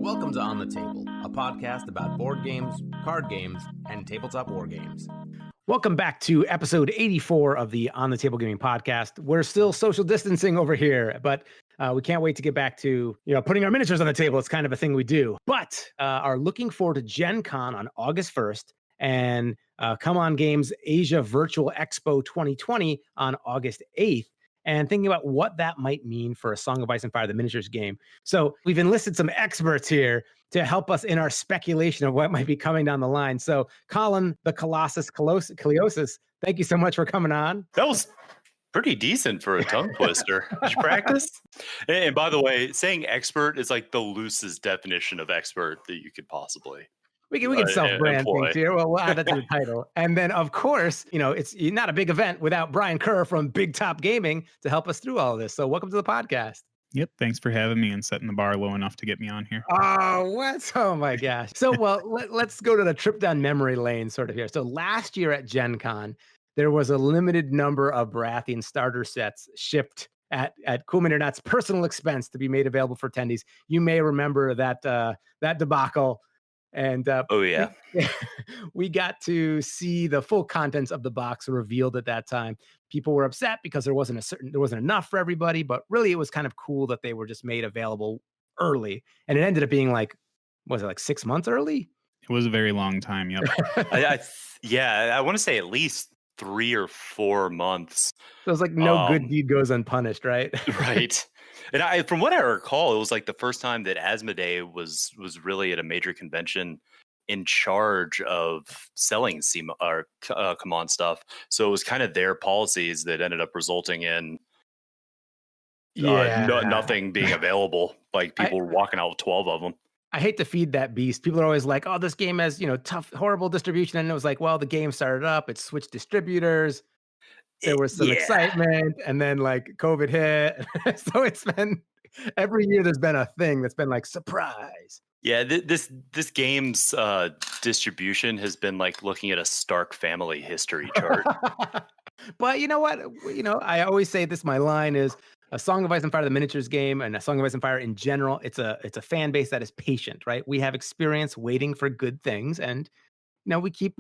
Welcome to On the Table, a podcast about board games, card games, and tabletop war games. Welcome back to episode 84 of the On the Table Gaming Podcast. We're still social distancing over here, but we can't wait to get back to putting our miniatures on the table. It's kind of a thing we do, but are looking forward to GenCon on August 1st and CMON Games Asia Virtual Expo 2020 on August 8th. And thinking about what that might mean for A Song of Ice and Fire, the miniatures game. So we've enlisted some experts here to help us in our speculation of what might be coming down the line. So Kolin the Kliossis, thank you so much for coming on. That was pretty decent for a tongue twister. Did you practice? And by the way, saying expert is like the loosest definition of expert that you could possibly. We can self-brand things here. Well, we'll add that to the title. And then, of course, it's not a big event without Brian Kerr from Big Top Gaming to help us through all of this. So welcome to the podcast. Yep. Thanks for having me and setting the bar low enough to get me on here. Oh, what? Oh, my gosh. So, well, let's go to the trip down memory lane sort of here. So last year at GenCon, there was a limited number of Baratheon starter sets shipped at Cool Mini or Not's personal expense to be made available for attendees. You may remember that debacle. And oh yeah, we got to see the full contents of the box revealed at that time. People were upset because there wasn't enough for everybody, but really it was kind of cool that they were just made available early. And it ended up being like 6 months early? It was a very long time. Yep. I want to say at least 3 or 4 months. So it was like no good deed goes unpunished, right? Right. And from what I recall, it was like the first time that Asmodee was really at a major convention in charge of selling CMON stuff. So it was kind of their policies that ended up resulting in nothing being available. Like people were walking out with 12 of them. I hate to feed that beast. People are always like, oh, this game has, tough, horrible distribution. And it was like, well, the game started up, it switched distributors. There was some excitement, and then like COVID hit. So it's been every year there's been a thing that's been like surprise. Yeah, this game's distribution has been like looking at a Stark family history chart. But you know what? I always say this. My line is A Song of Ice and Fire, the miniatures game, and A Song of Ice and Fire in general. It's a fan base that is patient, right? We have experience waiting for good things, and we keep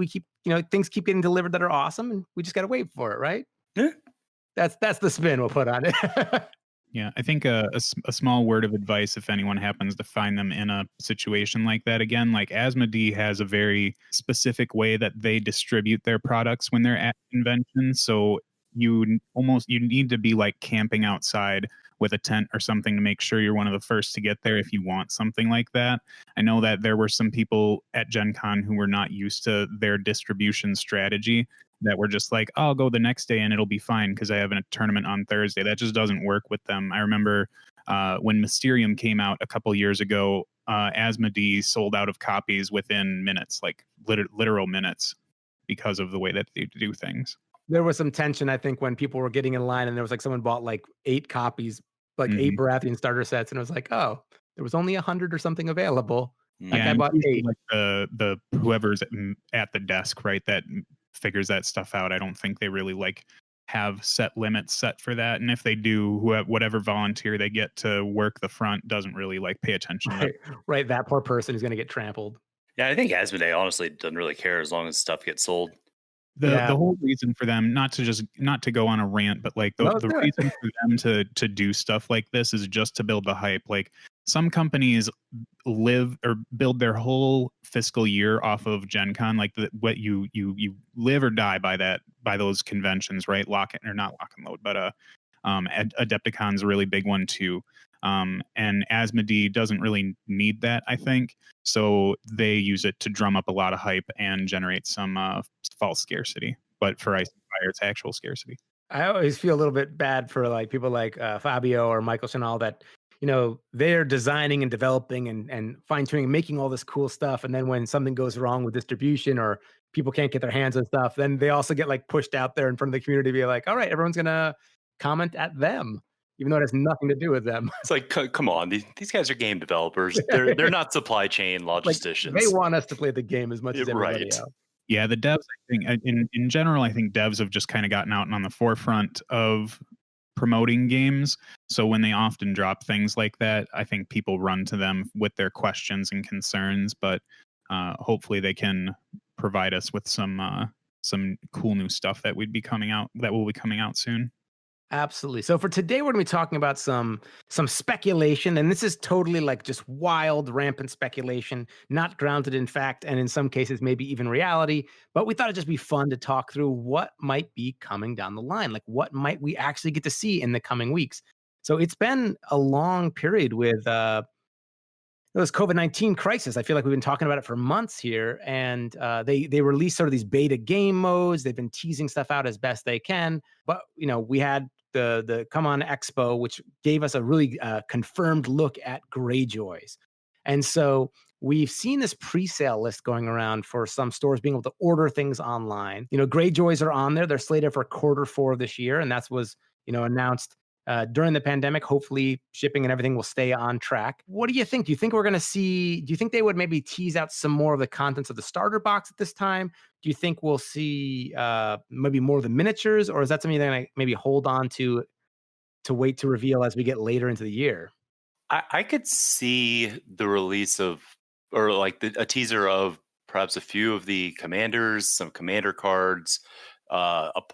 things keep getting delivered that are awesome, and we just got to wait for it, right? Yeah. That's the spin we'll put on it. Yeah, I think a small word of advice if anyone happens to find them in a situation like that again, like Asmodee has a very specific way that they distribute their products when they're at conventions. So you need to be like camping outside with a tent or something to make sure you're one of the first to get there if you want something like that. I know that there were some people at GenCon who were not used to their distribution strategy that were just like, oh, I'll go the next day and it'll be fine because I have a tournament on Thursday. That just doesn't work with them. I remember when Mysterium came out a couple years ago, Asmodee sold out of copies within minutes, like literal minutes, because of the way that they do things. There was some tension, I think, when people were getting in line and there was like someone bought like 8 copies, like 8 Baratheon starter sets, and it was like, oh, there was only 100 or something available. Like I bought 8. Like the whoever's at the desk, right, that figures that stuff out. I don't think they really like have set limits set for that, and if they do, whatever volunteer they get to work the front doesn't really like pay attention. Right, that poor person is going to get trampled. Yeah, I think Asmodee honestly doesn't really care as long as stuff gets sold. The whole reason for them not to go on a rant, but like the reason for them to do stuff like this is just to build the hype. Like some companies live or build their whole fiscal year off of GenCon, like what you live or die by those conventions, right? Lock and load, but Adepticon's a really big one too. And Asmodee doesn't really need that, I think. So they use it to drum up a lot of hype and generate some false scarcity. But for Ice and Fire, it's actual scarcity. I always feel a little bit bad for like people like Fabio or Michael Chanel that, they're designing and developing and fine-tuning, making all this cool stuff. And then when something goes wrong with distribution or people can't get their hands on stuff, then they also get like pushed out there in front of the community to be like, all right, everyone's going to comment at them, even though it has nothing to do with them. It's like, come on, these guys are game developers. They're not supply chain logisticians. Like, they want us to play the game as much as everybody else. Yeah, the devs, I think, in general, I think devs have just kind of gotten out and on the forefront of promoting games. So when they often drop things like that, I think people run to them with their questions and concerns, but hopefully they can provide us with some cool new stuff that will be coming out soon. Absolutely. So for today, we're going to be talking about some speculation, and this is totally like just wild, rampant speculation, not grounded in fact, and in some cases maybe even reality. But we thought it'd just be fun to talk through what might be coming down the line, like what might we actually get to see in the coming weeks. So it's been a long period with this COVID-19 crisis. I feel like we've been talking about it for months here, and they released sort of these beta game modes. They've been teasing stuff out as best they can, but we had the CMON Expo, which gave us a really confirmed look at Greyjoys, and so we've seen this pre-sale list going around for some stores being able to order things online. Greyjoys are on there. They're slated for Q4 of this year, and that was announced during the pandemic. Hopefully shipping and everything will stay on track. What do you think? Do you think they would maybe tease out some more of the contents of the starter box at this time? Do you think we'll see maybe more of the miniatures, or is that something that I maybe hold on to wait to reveal as we get later into the year? I could see the release of, or like a teaser of perhaps a few of the commanders, some commander cards,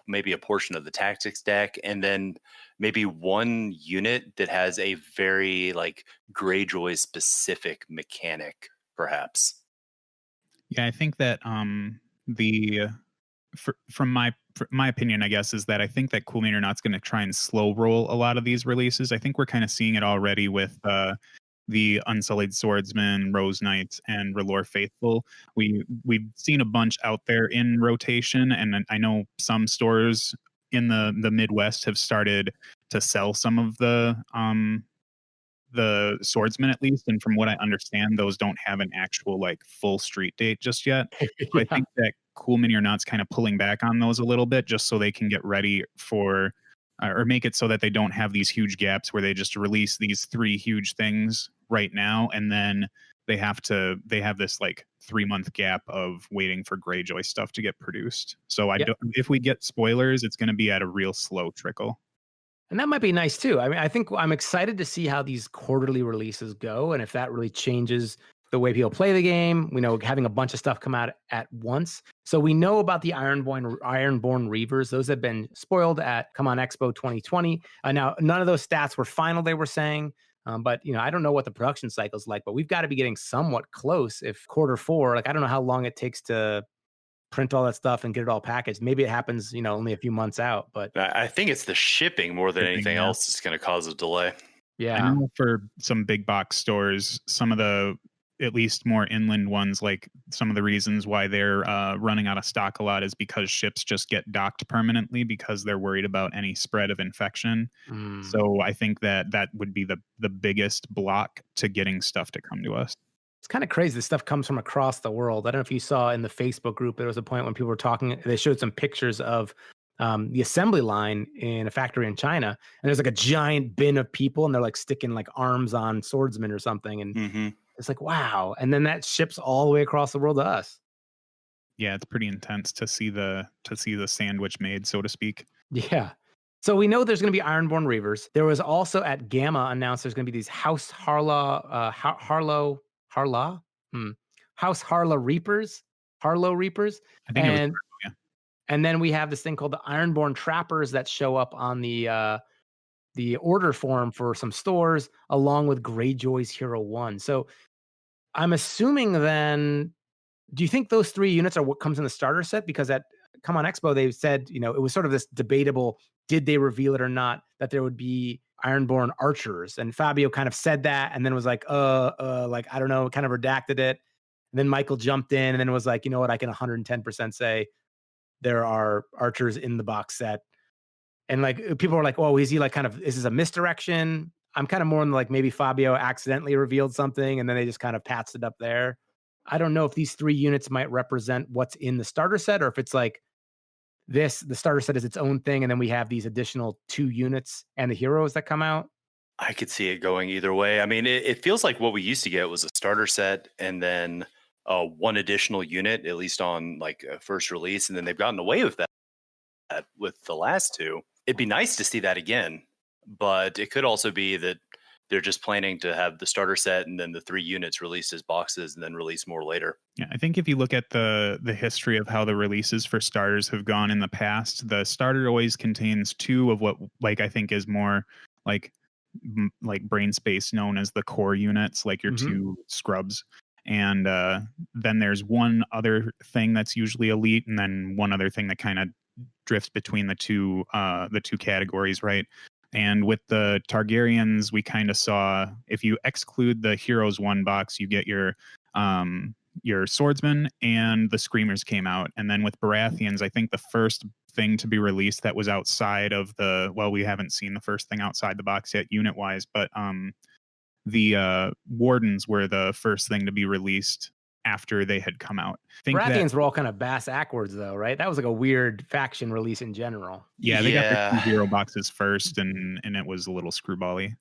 maybe a portion of the tactics deck, and then maybe one unit that has a very like Greyjoy specific mechanic, perhaps. Yeah, I think that from my opinion, I guess, is that I think that Cool Mini or Not's going to try and slow roll a lot of these releases. I think we're kind of seeing it already with the Unsullied Swordsman, Rose Knights, and R'hllor Faithful. We've seen a bunch out there in rotation, and I know some stores in the Midwest have started to sell some of the swordsmen, at least. And from what I understand, those don't have an actual like full street date just yet. So Yeah. I think that Cool Mini or Not's kind of pulling back on those a little bit just so they can get ready for or make it so that they don't have these huge gaps where they just release these 3 huge things right now, and then they have this like 3-month gap of waiting for Greyjoy stuff to get produced. So if we get spoilers, it's going to be at a real slow trickle. And that might be nice too. I mean, I think I'm excited to see how these quarterly releases go, and if that really changes the way people play the game. Having a bunch of stuff come out at once. So we know about the Ironborn Reavers. Those have been spoiled at CMON Expo 2020. Now, none of those stats were final, they were saying. But I don't know what the production cycle is like, but we've got to be getting somewhat close. If Q4, like I don't know how long it takes to print all that stuff and get it all packaged. Maybe it happens, only a few months out. But I think it's the shipping more than anything else is going to cause a delay. Yeah, I know for some big box stores, some of the at least more inland ones, like some of the reasons why they're running out of stock a lot is because ships just get docked permanently because they're worried about any spread of infection. So I think that would be the biggest block to getting stuff to come to us. It's kind of crazy. This stuff comes from across the world. I don't know if you saw in the Facebook group, there was a point when people were talking, they showed some pictures of the assembly line in a factory in China, and there's like a giant bin of people, and they're like sticking like arms on swordsmen or something. And it's like, wow. And then that ships all the way across the world to us. Yeah, it's pretty intense to see the sandwich made, so to speak. Yeah. So we know there's going to be Ironborn Reavers. There was also at Gamma announced there's going to be these House Harlaw Reapers. Harlow Reapers. I think it was, yeah. And then we have this thing called the Ironborn Trappers that show up on the order form for some stores, along with Greyjoy's Hero 1. So I'm assuming then, do you think those 3 units are what comes in the starter set? Because at CMON Expo, they said, it was sort of this debatable, did they reveal it or not, that there would be Ironborn archers. And Fabio kind of said that and then was like, like, I don't know, kind of redacted it. And then Michael jumped in and then was like, you know what, I can 110% say there are archers in the box set. And like people were like, oh, is he like kind of, is this a misdirection? I'm kind of more in like maybe Fabio accidentally revealed something and then they just kind of patched it up there. I don't know if these 3 units might represent what's in the starter set, or if it's like the starter set is its own thing, and then we have these additional 2 units and the heroes that come out. I could see it going either way. I mean, it feels like what we used to get was a starter set and then 1 additional unit, at least on like a first release, and then they've gotten away with that with the last 2. It'd be nice to see that again. but it could also be that they're just planning to have the starter set and then the 3 units released as boxes and then release more later. Yeah, I think if you look at the history of how the releases for starters have gone in the past, the starter always contains 2 of what I think is more like brain space known as the core units, like your 2 scrubs. And then there's one other thing that's usually elite, and then one other thing that kind of drifts between the two categories, right? And with the Targaryens, we kind of saw, if you exclude the Heroes 1 box, you get your swordsman and the screamers came out. And then with Baratheons, I think the first thing to be released that was outside of we haven't seen the first thing outside the box yet unit wise, but the wardens were the first thing to be released after they had come out. Baratheons were all kind of bass backwards though, right? That was like a weird faction release in general. Yeah, they got their 2 hero boxes first, and it was a little screwbally.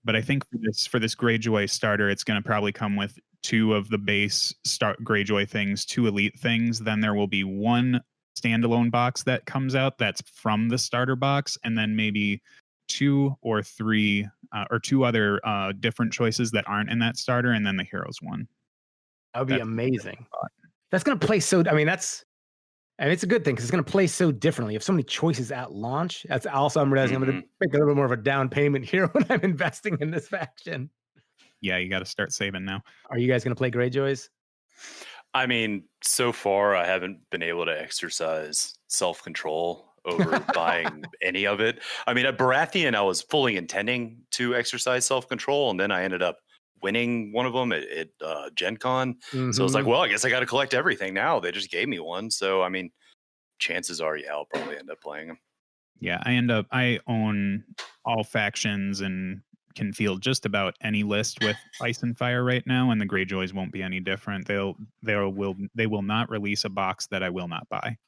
But I think for this Greyjoy starter, it's going to probably come with 2 of the base Greyjoy things, 2 elite things. Then there will be 1 standalone box that comes out that's from the starter box, and then maybe 2 or 3 or 2 other different choices that aren't in that starter, and then the Heroes 1. That would be amazing. That's going to play so. I mean, it's a good thing because it's going to play so differently. If so many choices at launch, that's also I'm realizing I'm going to make a little bit more of a down payment here when I'm investing in this faction. Yeah, you got to start saving now. Are you guys going to play Greyjoys? I mean, so far I haven't been able to exercise self-control over buying any of it. I mean, at Baratheon, I was fully intending to exercise self-control, and then I ended up winning one of them at GenCon. So it's like, well, I guess I got to collect everything now. They just gave me one. So, I mean, chances are, yeah, I'll probably end up playing them. Yeah, I own all factions and can field just about any list with Ice and Fire right now, and the Greyjoys won't be any different. They will not release a box that I will not buy.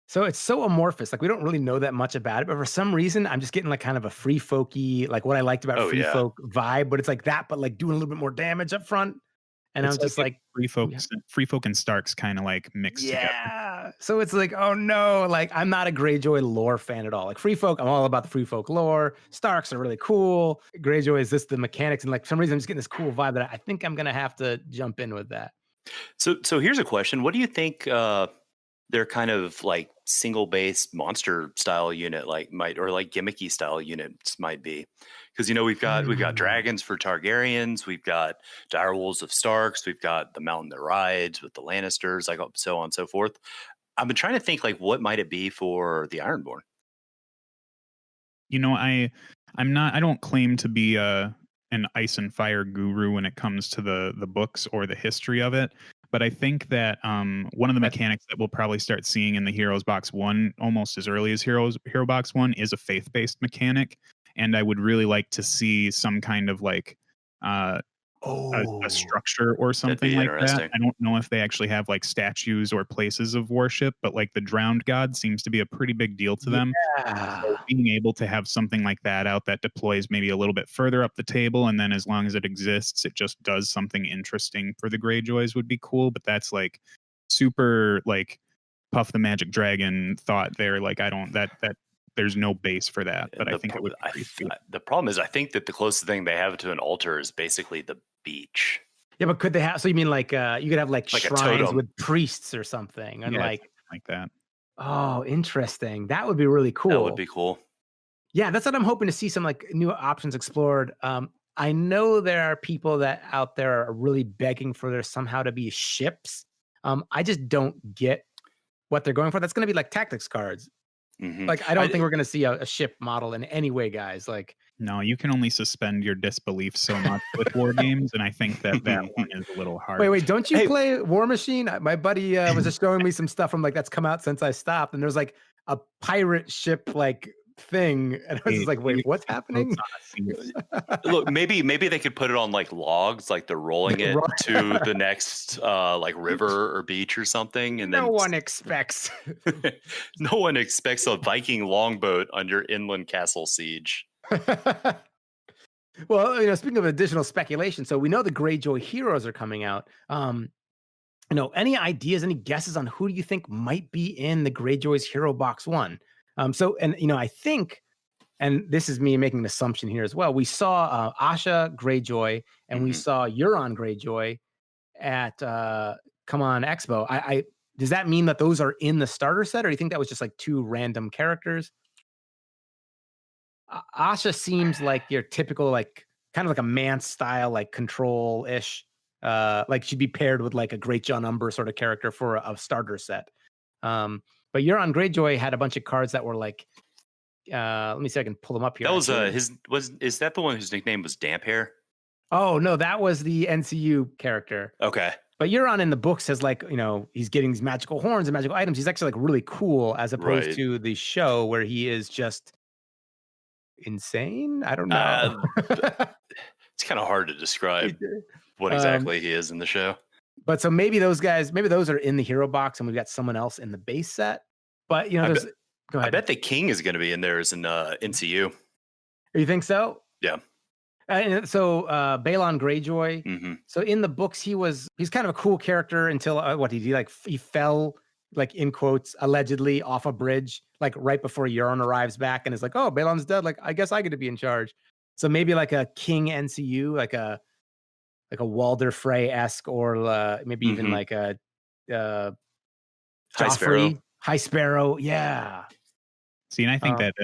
So it's so amorphous. Like we don't really know that much about it, but for some reason I'm just getting like kind of a free folky, like what I liked about free folk vibe, but it's like that, but like doing a little bit more damage up front. And I'm just like free folk and Starks kind of like mixed together. Yeah. So it's like, oh no, like I'm not a Greyjoy lore fan at all. Like free folk, I'm all about the free folk lore. Starks are really cool. Greyjoy is just the mechanics, and like for some reason I'm just getting this cool vibe that I think I'm gonna have to jump in with that. So here's a question. What do you think their kind of like single base monster style unit like gimmicky style units might be? Because we've got dragons for Targaryens, we've got direwolves of Starks, we've got the mountain that rides with the Lannisters, like so on and so forth. I've been trying to think like what might it be for the Ironborn. I don't claim to be an Ice and Fire guru when it comes to the books or the history of it. But I think that one of the mechanics that we'll probably start seeing in the Heroes Box 1 almost as early as Hero Box 1 is a faith-based mechanic. And I would really like to see some kind of like a structure or something like that. I don't know if they actually have like statues or places of worship, but like the Drowned God seems to be a pretty big deal to them. So being able to have something like that out that deploys maybe a little bit further up the table, and then as long as it exists, it just does something interesting for the Greyjoys would be cool. But that's like super like Puff the Magic Dragon thought there. Like there's no base for that, but I think it would be cool. The problem is I think that the closest thing they have to an altar is basically the beach. Yeah, but could they have? So you mean like you could have like shrines with priests or something, and like that? Oh, interesting. That would be really cool. That would be cool. Yeah, that's what I'm hoping to see, some like new options explored. I know there are people that out there are really begging for there somehow to be ships. I just don't get what they're going for. That's going to be like tactics cards. Mm-hmm. Like I don't think we're going to see a ship model in any way, guys. Like no, you can only suspend your disbelief so much with war games, and I think that one is a little hard. Wait, don't you play War Machine? My buddy was just showing me some stuff from like that's come out since I stopped, and there's like a pirate ship like thing, and I was just like, wait, what's happening? Look, maybe they could put it on like logs, like they're rolling it to the next like river or beach or something, and no one expects a Viking longboat under inland castle siege. Well, speaking of additional speculation, so we know the Greyjoy Heroes are coming out. Any ideas, any guesses on who do you think might be in the Greyjoy's Hero Box 1? I think, and this is me making an assumption here as well. We saw Asha Greyjoy and we saw Euron Greyjoy at CMON Expo. I does that mean that those are in the starter set, or do you think that was just like two random characters? Asha seems like your typical, like kind of like a Mance style, like control-ish. Like she'd be paired with like a Great John Umber sort of character for a starter set. But Euron Greyjoy had a bunch of cards that were like, let me see if I can pull them up here. That was is that the one whose nickname was Damp Hair? Oh no, that was the NCU character. Okay. But Euron in the books has like, he's getting these magical horns and magical items. He's actually like really cool as opposed to the show where he is just insane. I don't know. It's kind of hard to describe what exactly he is in the show. But so maybe those are in the hero box and we've got someone else in the base set. But go ahead. I bet the king is going to be in there as an NCU. You think so? Yeah. So Balon Greyjoy. So in the books, he's kind of a cool character until he fell, like in quotes, allegedly off a bridge, like right before Euron arrives back and is like, oh, Balon's dead. Like, I guess I get to be in charge. So maybe like a King NCU, like a Walder Frey-esque, or maybe even like a High Sparrow. Yeah. See, and I think that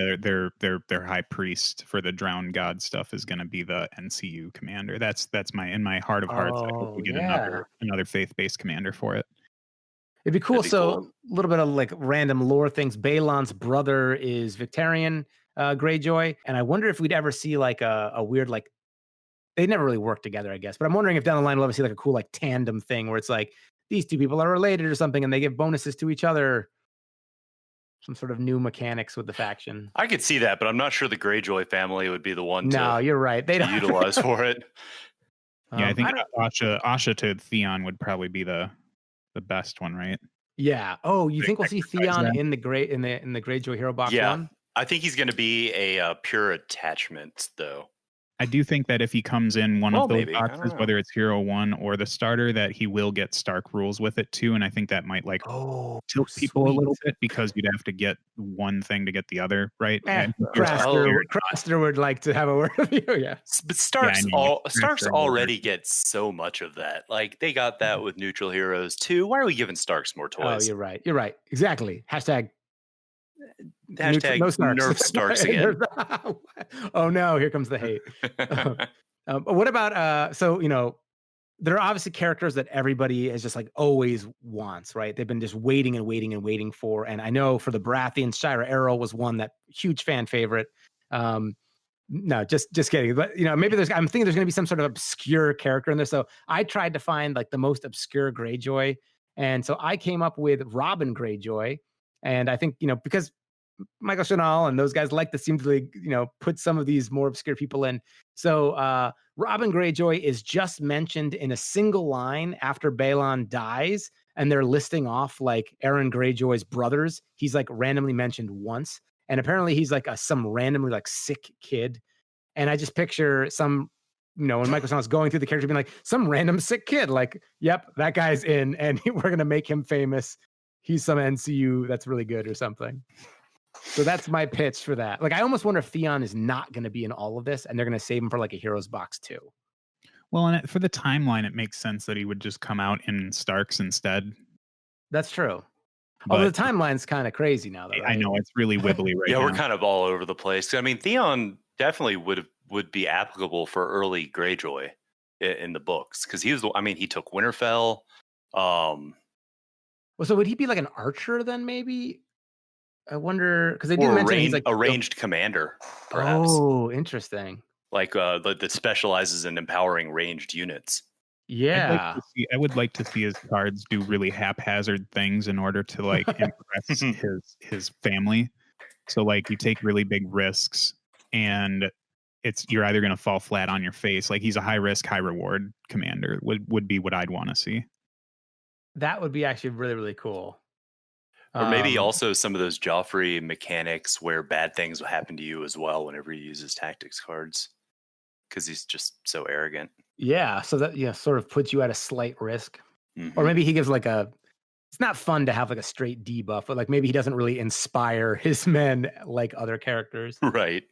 their high priest for the drowned god stuff is going to be the NCU commander. That's in my heart of hearts. I hope we get another faith-based commander for it. It'd be cool. A little bit of like random lore things. Balon's brother is Victarion Greyjoy, and I wonder if we'd ever see like a weird, like, they never really worked together, I guess. But I'm wondering if down the line we'll ever see like a cool like tandem thing where it's like these two people are related or something, and they give bonuses to each other. Some sort of new mechanics with the faction. I could see that, but I'm not sure the Greyjoy family would be the one you're right. They don't utilize for it. Yeah, I think Asha to Theon would probably be the best one, right? Yeah. Oh, you think we'll see Theon in the Greyjoy Hero Box 1? I think he's going to be a pure attachment, though. I do think that if he comes in one of those boxes, whether it's Hero 1 or the starter, that he will get Stark rules with it too, and I think that might tilt people a little bit because you'd have to get one thing to get the other, right? Craster would like to have a word with you, yeah. But Starks already get so much of that. Like, they got that with Neutral Heroes too. Why are we giving Starks more toys? Oh, you're right. Exactly. Hashtag nerf Starks again. Oh no, here comes the hate. What about there are obviously characters that everybody is just like always wants, right? They've been just waiting for. And I know for the Baratheons, Shira Errol was one that huge fan favorite. No, just kidding. But maybe I'm thinking there's gonna be some sort of obscure character in there. So I tried to find like the most obscure Greyjoy. And so I came up with Robin Greyjoy. And I think, because Michael Chanel and those guys like to seem to, put some of these more obscure people in. So Robin Greyjoy is just mentioned in a single line after Balon dies, and they're listing off like Aaron Greyjoy's brothers. He's like randomly mentioned once, and apparently he's like some randomly like sick kid. And I just picture some, when Michael Chanel's going through the character being like some random sick kid, like, yep, that guy's in, and we're gonna make him famous. He's some NCU that's really good or something. So that's my pitch for that. Like, I almost wonder if Theon is not going to be in all of this and they're going to save him for like a Heroes Box 2. Well, and for the timeline, it makes sense that he would just come out in Starks instead. That's true. Although the timeline's kind of crazy now, though. Right? I know, it's really wibbly right now. Yeah, we're kind of all over the place. I mean, Theon definitely would be applicable for early Greyjoy in the books because he took Winterfell. Well, so would he be like an archer then? Maybe I wonder because they do mention he's like a ranged commander, perhaps. Oh, interesting. Like that specializes in empowering ranged units. Yeah, I would like to see his cards do really haphazard things in order to like impress his family. So like you take really big risks, and you're either going to fall flat on your face. Like he's a high risk, high reward commander. Would be what I'd want to see. That would be actually really, really cool. Or maybe also some of those Joffrey mechanics where bad things will happen to you as well whenever he uses tactics cards. Because he's just so arrogant. Yeah, so that sort of puts you at a slight risk. Mm-hmm. Or maybe he gives like it's not fun to have like a straight debuff, but like maybe he doesn't really inspire his men like other characters. Right.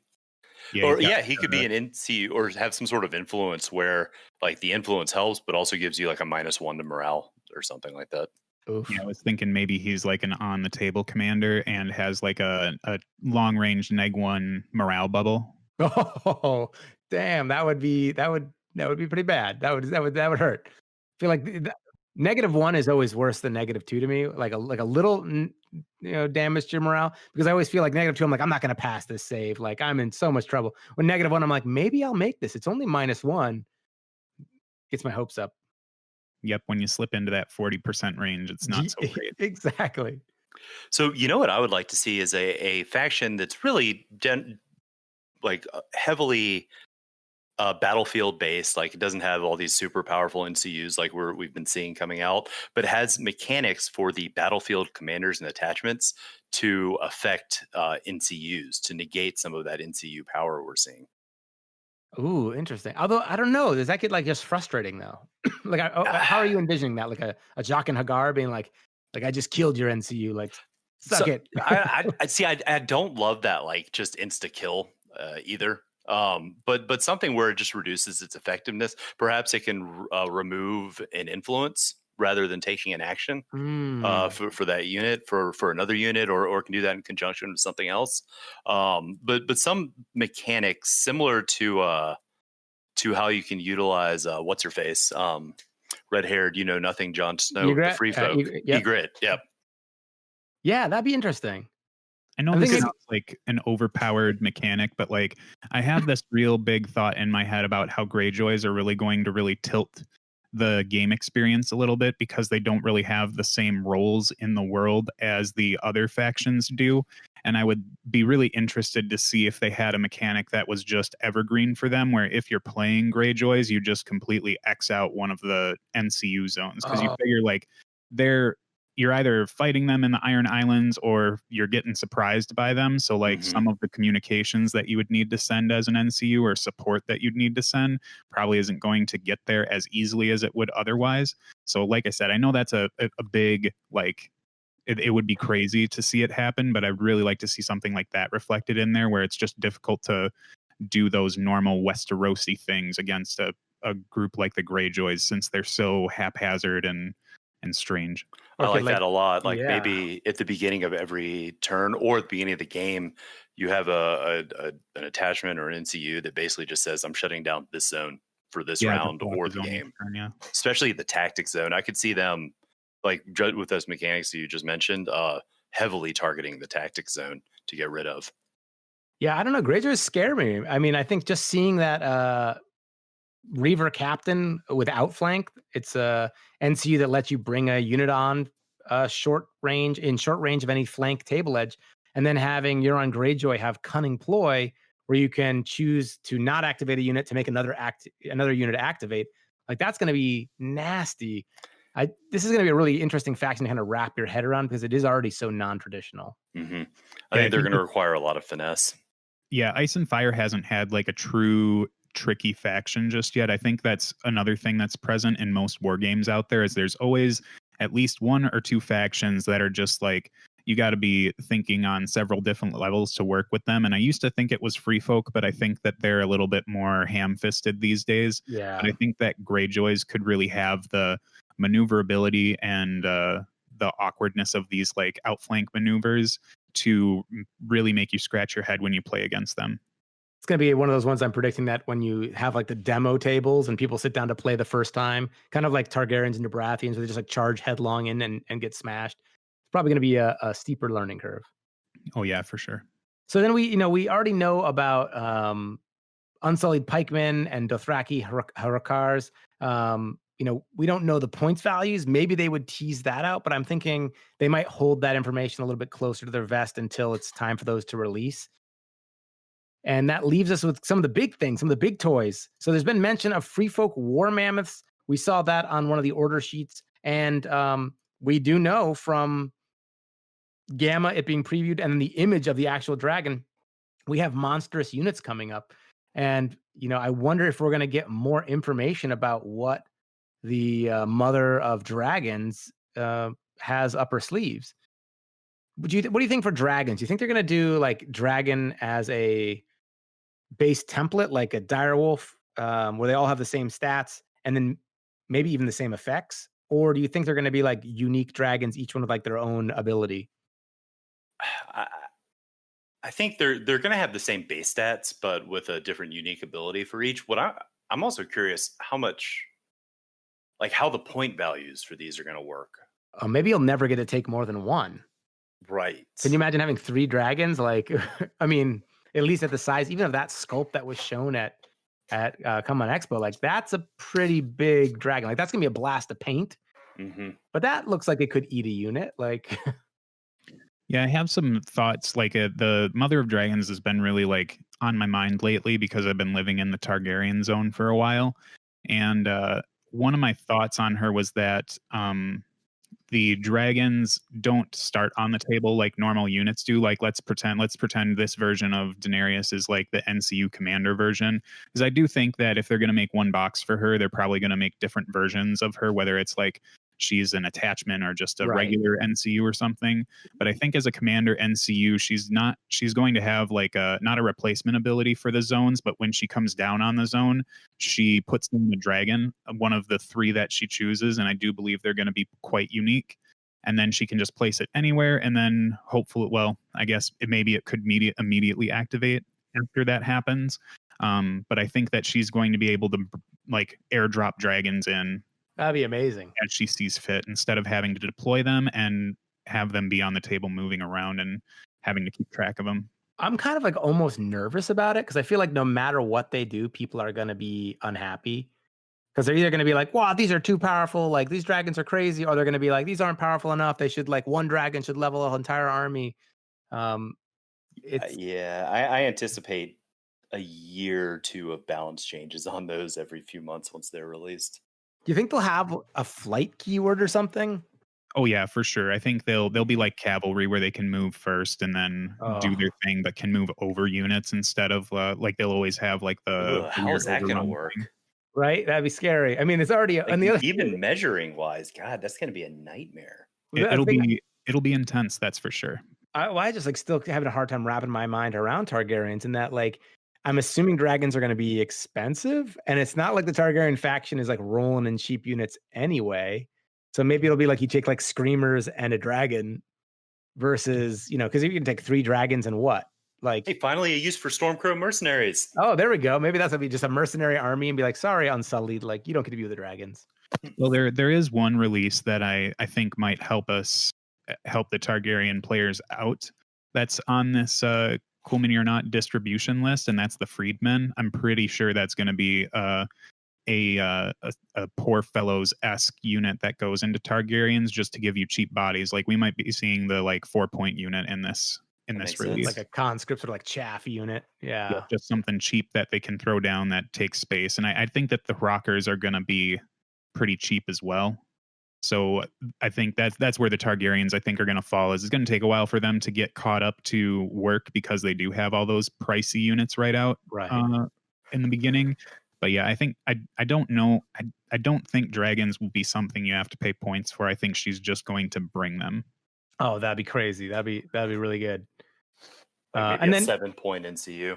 Yeah, Or he's got, he could be an NC or have some sort of influence where like the influence helps, but also gives you like a -1 to morale or something like that. Oof. yeah, I was thinking maybe he's like an on the table commander and has like a long range -1 morale bubble. Oh, damn! That would be pretty bad. That would hurt. I feel like -1 is always worse than -2 to me. Like a little, damage to your morale, because I always feel like -2. I'm like, I'm not going to pass this save. Like I'm in so much trouble. When -1, I'm like, maybe I'll make this. It's only -1. Gets my hopes up. Yep, when you slip into that 40% range, it's not so great. Exactly. So you know what I would like to see is a faction that's really heavily battlefield based. Like it doesn't have all these super powerful NCUs like we've been seeing coming out, but it has mechanics for the battlefield commanders and attachments to affect NCUs to negate some of that NCU power we're seeing. Ooh, interesting. Although I don't know, does that get like just frustrating though? Like, how are you envisioning that? Like a Jock and Hagar being like I just killed your NCU. Like, So suck it. I see. I don't love that like just insta kill either. But something where it just reduces its effectiveness. Perhaps it can remove an influence rather than taking an action Hmm. for that unit for another unit, or can do that in conjunction with something else. But some mechanics similar to how you can utilize what's her face, red haired, nothing, Jon Snow, the Egret? free folk, Yep. Egret. Yep. Yeah, that'd be interesting. I know I this think sounds like an overpowered mechanic, but like I have this real big thought in my head about how Greyjoys are really going to really tilt the game experience a little bit because they don't really have the same roles in the world as the other factions do. And I would be really interested to see if they had a mechanic that was just evergreen for them, where if you're playing Greyjoys, you just completely X out one of the NCU zones. Because you Oh, figure like you're either fighting them in the Iron Islands or you're getting surprised by them. So like Hmm. some of the communications that you would need to send as an NCU or support that you'd need to send probably isn't going to get there as easily as it would otherwise. So like I said, I know that's a big like it would be crazy to see it happen, but I'd really like to see something like that reflected in there where it's just difficult to do those normal Westerosi things against a group like the Greyjoys since they're so haphazard and strange. I okay, like like that a lot. Like yeah. maybe at the beginning of every turn or at the beginning of the game, you have an attachment or an NCU that basically just says, "I'm shutting down this zone for this Yeah, just round block or the the zone game." turn, yeah. Especially the tactics zone, I could see them like with those mechanics that you just mentioned, heavily targeting the tactics zone to get rid of. Yeah, I don't know. Greyjoys scare me. I mean, I think just seeing that Reaver Captain with outflank, it's a NCU that lets you bring a unit on short range of any flank table edge, and then having Euron Greyjoy have Cunning Ploy, where you can choose to not activate a unit to make another unit activate. Like that's going to be nasty. This is going to be a really interesting faction to kind of wrap your head around because it is already so non-traditional. Hmm. I Yeah, I think they're think going to require a lot of finesse. yeah, Ice and Fire hasn't had like a true tricky faction just yet. I think that's another thing that's present in most war games out there is there's always at least one or two factions that are just like you got to be thinking on several different levels to work with them. And I used to think it was Free Folk, but I think that they're a little bit more ham-fisted these days. Yeah. But I think that Greyjoys could really have the maneuverability and the awkwardness of these like outflank maneuvers to really make you scratch your head when you play against them. It's going to be one of those ones I'm predicting that when you have like the demo tables and people sit down to play the first time, kind of like Targaryens and Baratheons, where they just like charge headlong in and get smashed. It's probably going to be a steeper learning curve. Oh yeah, for sure. So then we already know about Unsullied Pikemen and Dothraki Harakars. We don't know the points values. Maybe they would tease that out, but I'm thinking they might hold that information a little bit closer to their vest until it's time for those to release. And that leaves us with some of the big things, some of the big toys. So there's been mention of Free Folk War Mammoths. We saw that on one of the order sheets. And we do know from Gamma it being previewed and then the image of the actual dragon, we have monstrous units coming up. And, I wonder if we're going to get more information about what the mother of dragons has up her sleeves. What do you think for dragons? Do you think they're going to do like dragon as a base template, like a direwolf, where they all have the same stats and then maybe even the same effects? Or do you think they're going to be like unique dragons, each one with like their own ability? I, I think they're going to have the same base stats, but with a different unique ability for each. I'm also curious how much, like how the point values for these are going to work. Maybe you'll never get to take more than one. Right. Can you imagine having 3 dragons? Like, I mean, at least at the size, even of that sculpt that was shown at CMON Expo, like that's a pretty big dragon. Like that's gonna be a blast of paint. Mm-hmm. But that looks like it could eat a unit. Like, Yeah, I have some thoughts. Like the Mother of Dragons has been really like on my mind lately because I've been living in the Targaryen zone for a while, and one of my thoughts on her was that the dragons don't start on the table like normal units do. Like let's pretend this version of Daenerys is like the NCU commander version, because I do think that if they're going to make one box for her, they're probably going to make different versions of her, whether it's like she's an attachment or just a regular NCU or something. But I think as a commander NCU, she's going to have like not a replacement ability for the zones, but when she comes down on the zone, she puts in the dragon, one of the 3 that she chooses, and I do believe they're going to be quite unique. And then she can just place it anywhere, and then hopefully, well, I guess it could immediately activate after that happens. But I think that she's going to be able to like airdrop dragons in. that'd be amazing. As she sees fit, instead of having to deploy them and have them be on the table moving around and having to keep track of them. I'm kind of like almost nervous about it because I feel like no matter what they do, people are going to be unhappy because they're either going to be like, wow, these are too powerful. Like these dragons are crazy. Or they're going to be like, these aren't powerful enough. They should like one dragon should level an entire army. I anticipate a year or 2 of balance changes on those every few months once they're released. Do you think they'll have a flight keyword or something? Oh yeah, for sure. I think they'll be like cavalry where they can move first and then do their thing, but can move over units instead of like they'll always have like the. How is that going to work? Thing. Right, that'd be scary. I mean, it's already like, and the other even measuring wise, God, that's going to be a nightmare. It'll be intense, that's for sure. I just like still having a hard time wrapping my mind around Targaryens, and that like I'm assuming dragons are going to be expensive, and it's not like the Targaryen faction is like rolling in cheap units anyway. So maybe it'll be like you take like screamers and a dragon versus, because you can take 3 dragons and what? Like, hey, finally a use for Stormcrow mercenaries. Oh, there we go. Maybe that's gonna be just a mercenary army and be like, sorry, Unsullied, like you don't get to be with the dragons. Well, there is one release that I think might help the Targaryen players out. That's on this Cool Mini or Not distribution list, and that's the Freedmen. I'm pretty sure that's going to be a Poor Fellows-esque unit that goes into Targaryens just to give you cheap bodies. Like we might be seeing the like 4-point unit in this release, like a conscript or like chaff unit. Yeah, just something cheap that they can throw down that takes space. And I think that the rockers are going to be pretty cheap as well. So I think that's where the Targaryens I think are going to fall. It's going to take a while for them to get caught up to work because they do have all those pricey units right out in the beginning. But yeah, I think I don't know. I don't think dragons will be something you have to pay points for. I think she's just going to bring them. Oh, that'd be crazy. That'd be really good. Like and then 7-point NCU.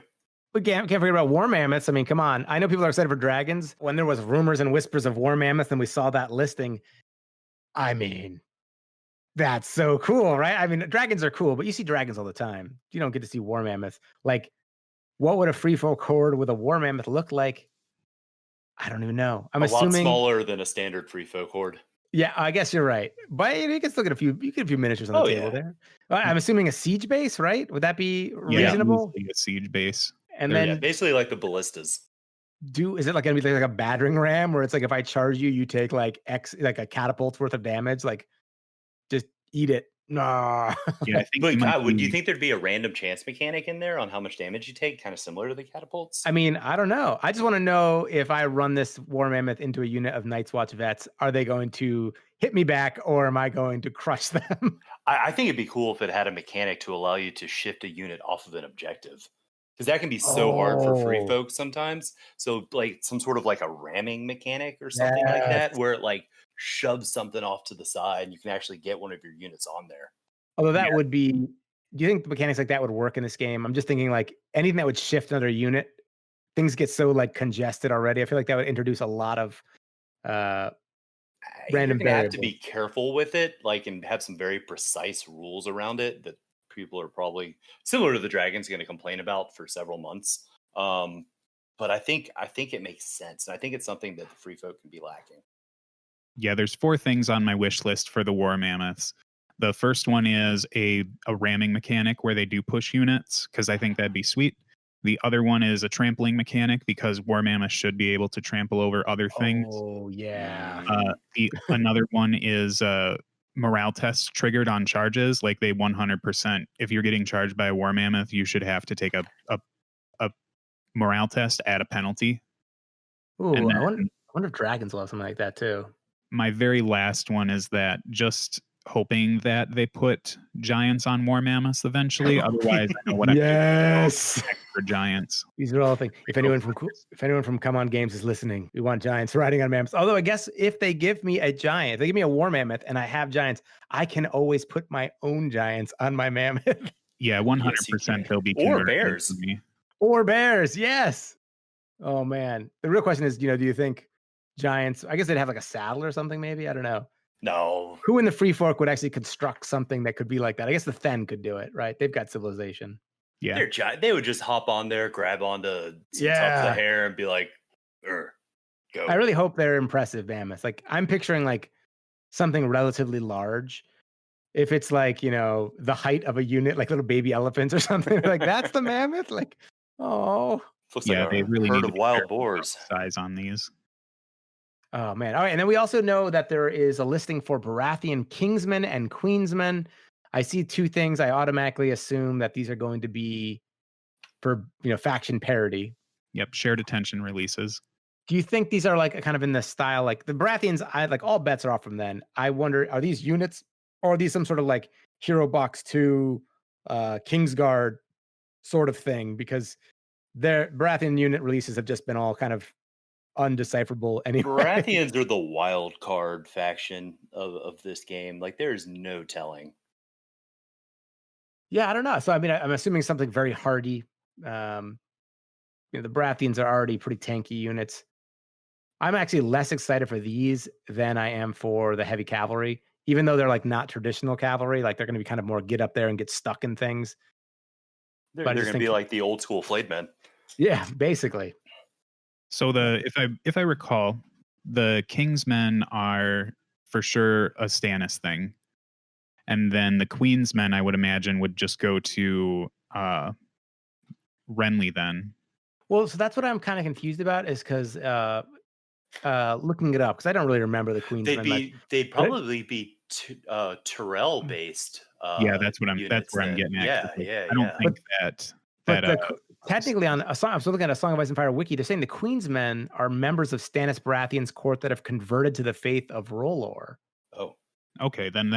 We can't forget about war mammoths. I mean, come on. I know people are excited for dragons. When there was rumors and whispers of war mammoths and we saw that listing, I mean, that's so cool, right? I mean, dragons are cool, but you see dragons all the time. You don't get to see war mammoths. Like, what would a free folk horde with a war mammoth look like? I don't even know. I'm assuming lot smaller than a standard free folk horde. Yeah, I guess you're right. But you can still get a few miniatures on the table there. I'm assuming a siege base, right? Would that be reasonable? A siege base. And then basically like the ballistas. Is it like going to be like a battering ram where it's like if I charge you, you take like X, like a catapult's worth of damage? Like, just eat it. Nah. Yeah, I think. But God, do you think there'd be a random chance mechanic in there on how much damage you take, kind of similar to the catapults? I mean, I don't know. I just want to know if I run this war mammoth into a unit of Night's Watch vets, are they going to hit me back or am I going to crush them? I think it'd be cool if it had a mechanic to allow you to shift a unit off of an objective. Because that can be so hard for free folks sometimes. So like some sort of like a ramming mechanic or something like that, where it like shoves something off to the side and you can actually get one of your units on there. Although that would be, do you think the mechanics like that would work in this game? I'm just thinking like anything that would shift another unit things get so like congested already. I feel like that would introduce a lot of random You're gonna have to variables. be careful with it, like, and have some very precise rules around it that people are probably similar to the Dragons going to complain about for several months. But I think it makes sense, and I think it's something that the free folk can be lacking. Yeah, there's 4 things on my wish list for the War Mammoths. The first one is a ramming mechanic where they do push units, because I think that'd be sweet. The other one is a trampling mechanic, because War Mammoths should be able to trample over other things. Oh yeah. Another one is morale tests triggered on charges. Like they 100%, if you're getting charged by a War Mammoth, you should have to take a morale test at a penalty. Ooh, And I then wonder if Dragons will have something like that too. my very last one is that just hoping that they put giants on War Mammoths eventually. Otherwise, I know what Yes. for giants. These are all things. If anyone from Come On Games is listening, we want giants riding on mammoths. Although I guess if they give me a giant, if they give me a War Mammoth and I have giants, I can always put my own giants on my mammoth. Yeah, 100% they'll be or converted bears. to me. Or bears, yes. Oh man. The real question is, do you think giants, I guess they'd have like a saddle or something maybe? I don't know. No. Who in the Free Fork would actually construct something that could be like that? I guess the Then could do it, right? They've got civilization. Yeah. They're giant. They would just hop on there, grab onto some top of the hair and be like, go. I really hope they're impressive mammoths. Like I'm picturing like something relatively large. If it's like, the height of a unit, like little baby elephants or something, like that's the mammoth. Like, oh. Looks yeah, like they really herd need of wild boars. Size on these. Oh man. All right. And then we also know that there is a listing for Baratheon Kingsmen and Queensmen. I see 2 things. I automatically assume that these are going to be for, faction parity. Yep. Shared attention releases. Do you think these are like kind of in the style, like the Baratheons, like all bets are off from then. I wonder, are these units or are these some sort of like Hero Box 2, Kingsguard sort of thing? Because their Baratheon unit releases have just been all kind of undecipherable anyway. Baratheons are the wild card faction of this game. Like there's no telling. Yeah, I don't know. So I mean, I'm assuming something very hardy. The Baratheons are already pretty tanky units. I'm actually less excited for these than I am for the heavy cavalry, even though they're like not traditional cavalry. Like they're going to be kind of more get up there and get stuck in things. They're going to be like the old school flayed men. Yeah, basically. So if I recall, the Kingsmen are for sure a Stannis thing, and then the Queensmen, I would imagine, would just go to Renly then. Well, so that's what I'm kind of confused about, is because looking it up, because I don't really remember the Queensmen. They'd probably be Tyrell based. Yeah, that's where I'm getting at. Yeah. I don't think that. Technically, on a song, I was looking at a Song of Ice and Fire wiki. They're saying the Queensmen are members of Stannis Baratheon's court that have converted to the faith of R'hllor. Oh, okay. Then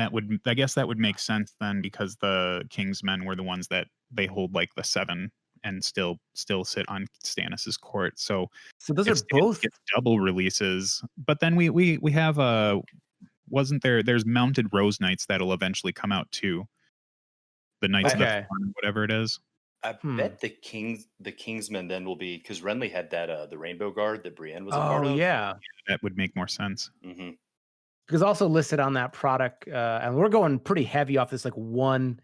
I guess that would make sense then, because the Kingsmen were the ones that they hold like the 7 and still sit on Stannis's court. So those are both double releases. But then we have there's Mounted Rose Knights that'll eventually come out too. The Knights of the Thorn, whatever it is. I bet the Kingsmen then will be, because Renly had that the Rainbow Guard that Brienne was a part of. Oh yeah, that would make more sense. Mm-hmm. Because also listed on that product, and we're going pretty heavy off this like one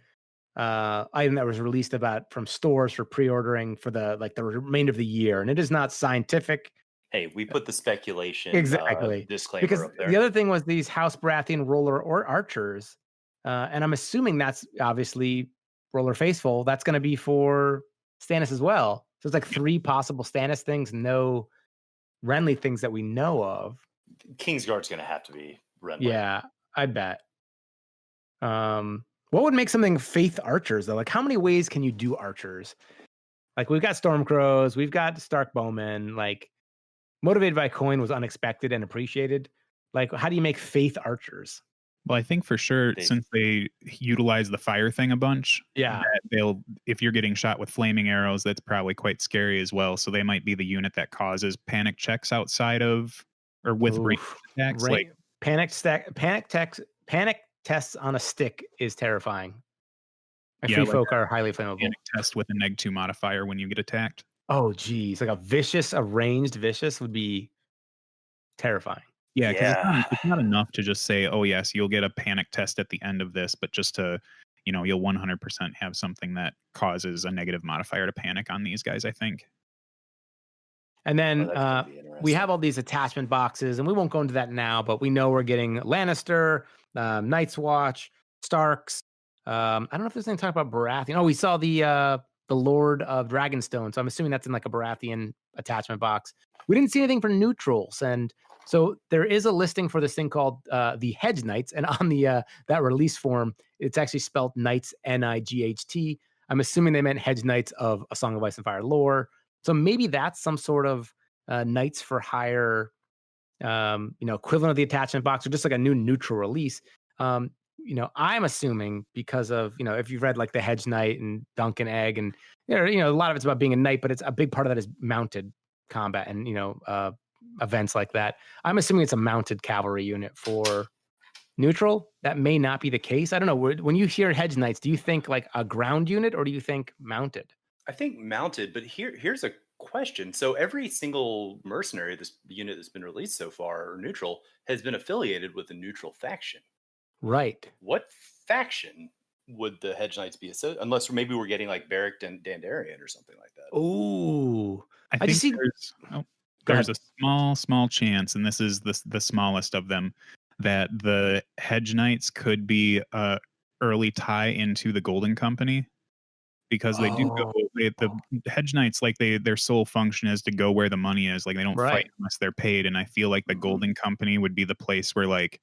item that was released from stores for pre-ordering for the remainder of the year, and it is not scientific. Hey, we put the speculation disclaimer because up there. The other thing was these House Baratheon R'hllor or archers, and I'm assuming that's obviously R'hllor Faithful. That's going to be for Stannis as well. So it's like 3 possible Stannis things, no Renly things that we know of. Kingsguard's going to have to be Renly. Yeah, I bet. What would make something Faith archers though? Like how many ways can you do archers? Like we've got Stormcrows, we've got Stark Bowmen. Like Motivated by Coin was unexpected and appreciated. Like how do you make Faith archers? Well, I think for sure, since they utilize the fire thing a bunch, if you're getting shot with flaming arrows, that's probably quite scary as well. So they might be the unit that causes panic checks outside of or with range attacks. Panic tests on a stick is terrifying. Free folk are highly flammable. Panic test with a -2 modifier when you get attacked. Oh, geez. Like a ranged vicious would be terrifying. Yeah, because Yeah. it's not enough to just say, "Oh, yes, you'll get a panic test at the end of this," but just to, you'll 100% have something that causes a negative modifier to panic on these guys, I think. And Oh, then that's going to be we interesting. have all these attachment boxes, and we won't go into that now, but we know we're getting Lannister, Night's Watch, Starks. I don't know if there's anything talking about Baratheon. Oh, we saw the Lord of Dragonstone, so I'm assuming that's in like a Baratheon attachment box. We didn't see anything for neutrals, and so there is a listing for this thing called the Hedge Knights, and on the that release form, it's actually spelled Knights Night. I'm assuming they meant Hedge Knights of A Song of Ice and Fire lore. So maybe that's some sort of Knights for Hire, equivalent of the attachment box, or just like a new neutral release. I'm assuming because of, if you've read like the Hedge Knight and Dunk and Egg, and a lot of it's about being a knight, but it's a big part of that is mounted combat and events like that. I'm assuming it's a mounted cavalry unit for neutral. That may not be the case. I don't know. When you hear Hedge Knights, do you think like a ground unit or do you think mounted? I think mounted, but here's a question. So every single mercenary, this unit that's been released so far, or neutral, has been affiliated with a neutral faction. Right. What faction would the Hedge Knights be associated? Unless maybe we're getting like Beric and Dandarian or something like that. Ooh. I I just think see. there's a small chance, and this is the smallest of them, that the Hedge Knights could be a early tie into the Golden Company, because they do go. The Hedge Knights, like their sole function is to go where the money is. Like they don't Right. fight unless they're paid, and I feel like the Golden Company would be the place where like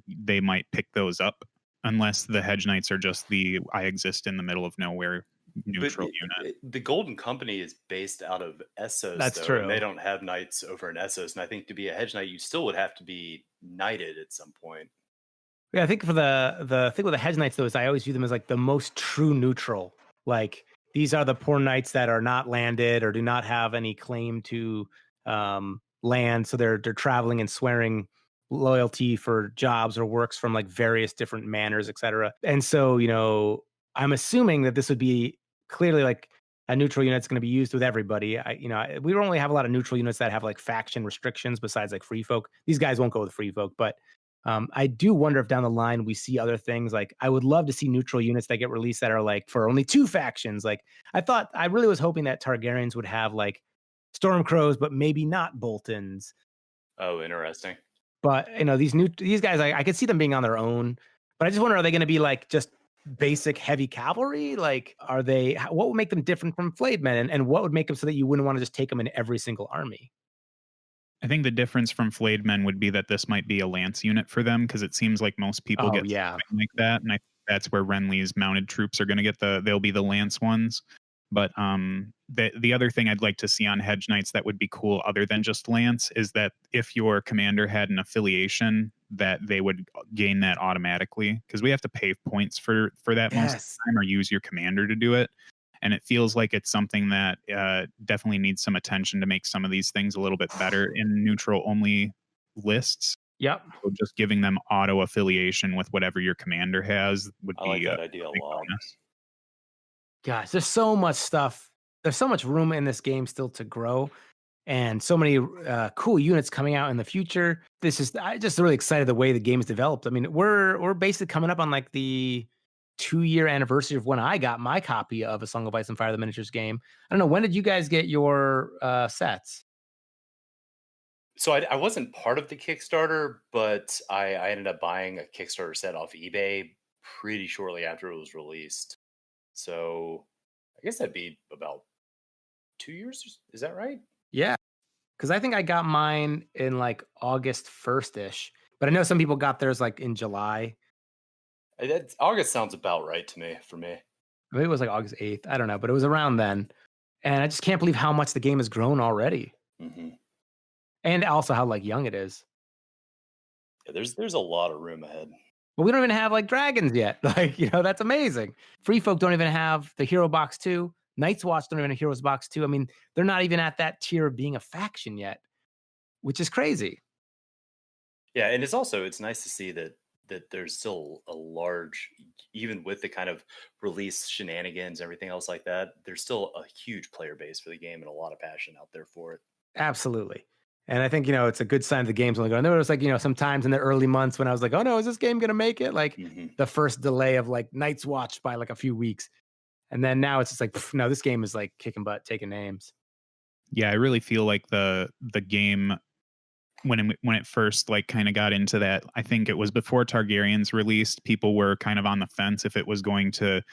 they might pick those up, unless the Hedge Knights are just I exist in the middle of nowhere neutral unit. The Golden Company is based out of Essos, That's though, true. and they don't have knights over in Essos. And I think to be a Hedge Knight, you still would have to be knighted at some point. Yeah, I think for the thing with the Hedge Knights though is I always view them as like the most true neutral. Like these are the poor knights that are not landed or do not have any claim to land, so they're traveling and swearing loyalty for jobs or works from like various different manors, etc. And so I'm assuming that this would be clearly like a neutral unit that's going to be used with everybody. We don't really have a lot of neutral units that have like faction restrictions besides like free folk. These guys won't go with free folk, but I do wonder if down the line we see other things. Like I would love to see neutral units that get released that are like for only two factions. Like I really was hoping that Targaryens would have like Stormcrows, but maybe not Boltons. Oh, interesting. But these guys, I could see them being on their own. But I just wonder, are they going to be like just basic heavy cavalry? Like, what would make them different from flayed men, and what would make them so that you wouldn't want to just take them in every single army? I think the difference from flayed men would be that this might be a lance unit for them, because it seems like most people get something like that, and I think that's where Renly's mounted troops are going to get they'll be the lance ones. But the other thing I'd like to see on Hedge Knights that would be cool, other than just lance, is that if your commander had an affiliation, that they would gain that automatically, because we have to pay points for that most of the time, or use your commander to do it. And it feels like it's something that definitely needs some attention to make some of these things a little bit better in neutral only lists. Yep. So just giving them auto affiliation with whatever your commander has would I like that idea a lot. Bonus. Gosh, there's so much stuff. There's so much room in this game still to grow, and so many cool units coming out in the future. I'm just really excited the way the game is developed. I mean, we're basically coming up on like the 2-year anniversary of when I got my copy of A Song of Ice and Fire, the miniatures game. I don't know, when did you guys get your sets? So I wasn't part of the Kickstarter, but I ended up buying a Kickstarter set off eBay pretty shortly after it was released. So I guess that'd be about 2 years. Is that right? Yeah, because I think I got mine in like August 1st-ish, but I know some people got theirs like in July. August sounds about right to me, for me. Maybe it was like August 8th. I don't know, but it was around then. And I just can't believe how much the game has grown already. Mm-hmm. And also how like young it is. Yeah, there's a lot of room ahead. But we don't even have like dragons yet. Like, that's amazing. Free folk don't even have the Hero Box 2. Night's Watch don't even have Heroes Box 2. I mean, they're not even at that tier of being a faction yet, which is crazy. Yeah, and it's nice to see that that there's still a large, even with the kind of release shenanigans, everything else like that, there's still a huge player base for the game and a lot of passion out there for it. Absolutely. And I think, it's a good sign the game's only going. There was like, sometimes in the early months when I was like, oh no, is this game going to make it? Like the first delay of like Night's Watch by like a few weeks. And then now it's just like, no, this game is like kicking butt, taking names. Yeah, I really feel like the game when it first like kind of got into that, I think it was before Targaryens released, people were kind of on the fence if it was going to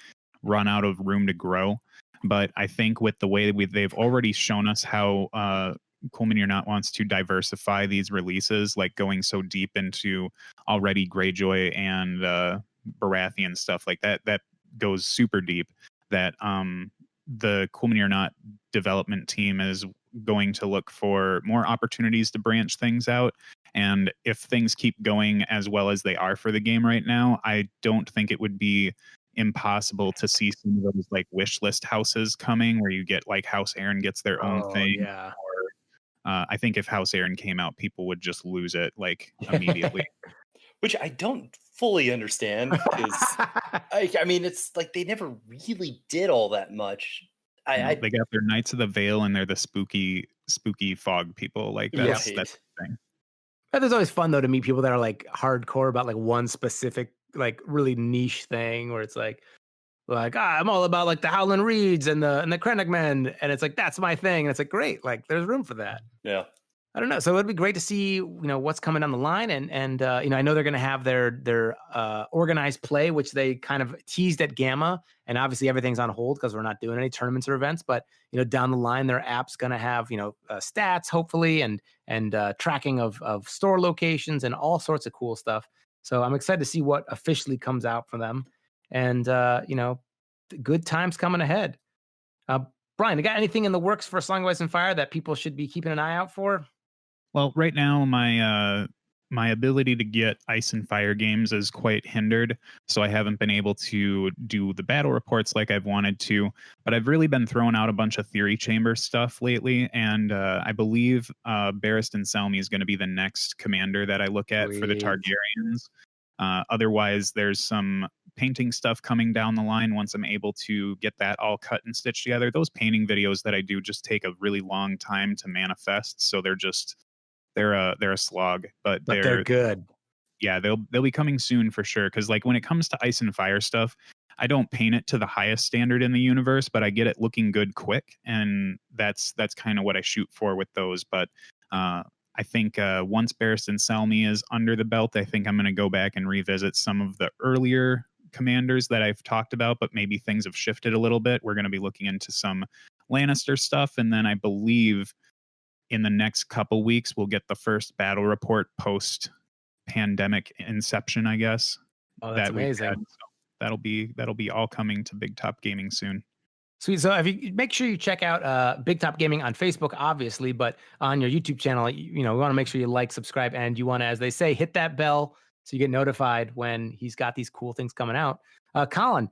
run out of room to grow. But I think with the way they've already shown us how Cool Mini or Not wants to diversify these releases, like going so deep into already Greyjoy and Baratheon stuff like that goes super deep, that the Cool Mini or Not development team is going to look for more opportunities to branch things out. And if things keep going as well as they are for the game right now, I don't think it would be impossible to see some of those like wish list houses coming where you get like House Aaron gets their own thing. Yeah. Or I think if House Aaron came out, people would just lose it like immediately. Which I don't fully understand because I mean, it's like they never really did all that much. They got their Knights of the Vale and they're the spooky fog people. Like that's the thing. But it's always fun though to meet people that are like hardcore about like one specific like really niche thing where it's like I'm all about like the Howland Reeds and the Krennic Men, and it's like that's my thing, and it's like great, like there's room for that. Yeah. I don't know. So it'd be great to see, what's coming down the line. And I know they're going to have their organized play, which they kind of teased at Gamma. And obviously everything's on hold because we're not doing any tournaments or events. But, down the line, their app's going to have, stats, hopefully, and tracking of store locations and all sorts of cool stuff. So I'm excited to see what officially comes out for them. And, good times coming ahead. Brian, you got anything in the works for Song of Ice and Fire that people should be keeping an eye out for? Well, right now my ability to get Ice and Fire games is quite hindered, so I haven't been able to do the battle reports like I've wanted to. But I've really been throwing out a bunch of Theory Chamber stuff lately, and I believe Barristan Selmy is going to be the next commander that I look at for the Targaryens. Otherwise, there's some painting stuff coming down the line once I'm able to get that all cut and stitched together. Those painting videos that I do just take a really long time to manifest, so they're a slog, but they're good. Yeah, they'll be coming soon for sure. Because like when it comes to Ice and Fire stuff, I don't paint it to the highest standard in the universe, but I get it looking good quick, and that's kind of what I shoot for with those. But I think once Barristan Selmy is under the belt, I think I'm going to go back and revisit some of the earlier commanders that I've talked about, but maybe things have shifted a little bit. We're going to be looking into some Lannister stuff, and then I believe in the next couple weeks we'll get the first battle report post pandemic inception, I guess. Oh, that's amazing. So that'll be all coming to Big Top Gaming soon. Sweet. So if you make sure you check out Big Top Gaming on Facebook, obviously, but on your YouTube channel, we want to make sure you like, subscribe, and you want to, as they say, hit that bell so you get notified when he's got these cool things coming out. Colin,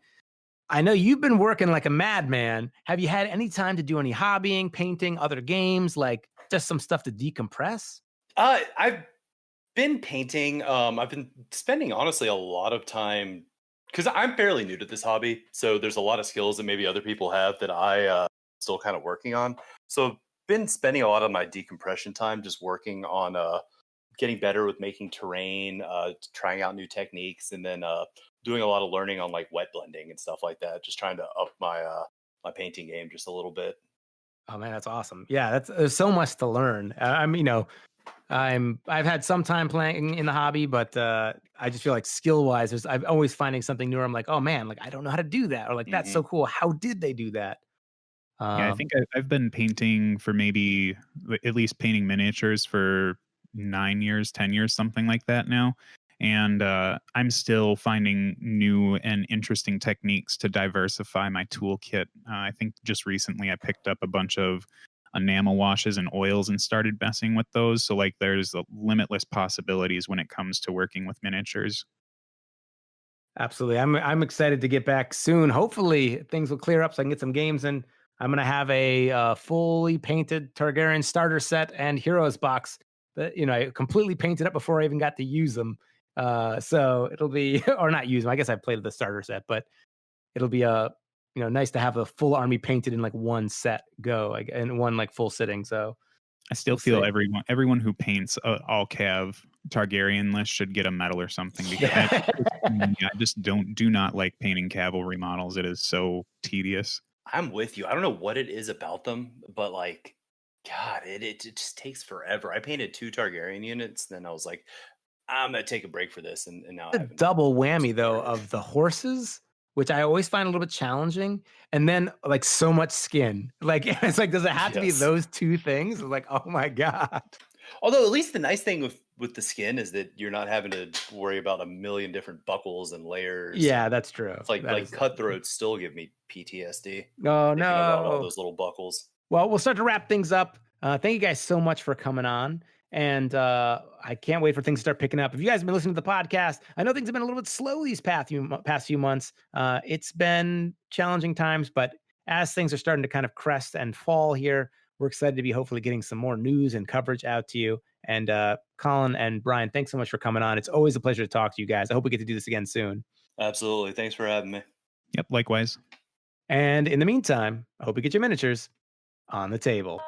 I know you've been working like a madman. Have you had any time to do any hobbying, painting, other games, like just some stuff to decompress? I've been painting. I've been spending honestly a lot of time because I'm fairly new to this hobby. So there's a lot of skills that maybe other people have that I still kind of working on. So I've been spending a lot of my decompression time just working on getting better with making terrain, trying out new techniques, and then doing a lot of learning on like wet blending and stuff like that. Just trying to up my my painting game just a little bit. Oh man, that's awesome. Yeah, there's so much to learn. I've had some time playing in the hobby, but I just feel like skill wise, I'm always finding something new. I'm like, oh man, like I don't know how to do that, or like that's so cool. How did they do that? Yeah, I think I've been painting for maybe at least painting miniatures for 9 years, 10 years, something like that now. And I'm still finding new and interesting techniques to diversify my toolkit. I think just recently I picked up a bunch of enamel washes and oils and started messing with those. So like there's limitless possibilities when it comes to working with miniatures. Absolutely. I'm excited to get back soon. Hopefully things will clear up so I can get some games in. I'm going to have a fully painted Targaryen starter set and Heroes box that, I completely painted up before I even got to use them. So it'll be, or not use them. I guess I played the starter set, but it'll be nice to have a full army painted in like one set go, like in one like full sitting. So I still feel everyone who paints all Cav Targaryen list should get a medal or something, because I just do not like painting cavalry models. It is so tedious. I'm with you. I don't know what it is about them, but like, God, it just takes forever. I painted 2 Targaryen units, then I was like, I'm gonna take a break for this, and now the double whammy though of the horses, which I always find a little bit challenging, and then like so much skin. Like it's like, does it have to be those 2 things? Like, oh my god. Although at least the nice thing with the skin is that you're not having to worry about a million different buckles and layers. Yeah, that's true. It's like cutthroats still give me PTSD. Oh no, about all those little buckles. Well, we'll start to wrap things up. Thank you guys so much for coming on. And I can't wait for things to start picking up. If you guys have been listening to the podcast, I know things have been a little bit slow these past few months. It's been challenging times, but as things are starting to kind of crest and fall here, we're excited to be hopefully getting some more news and coverage out to you. And Kolin and Brian, thanks so much for coming on. It's always a pleasure to talk to you guys. I hope we get to do this again soon. Absolutely. Thanks for having me. Yep, likewise. And in the meantime, I hope you get your miniatures on the table.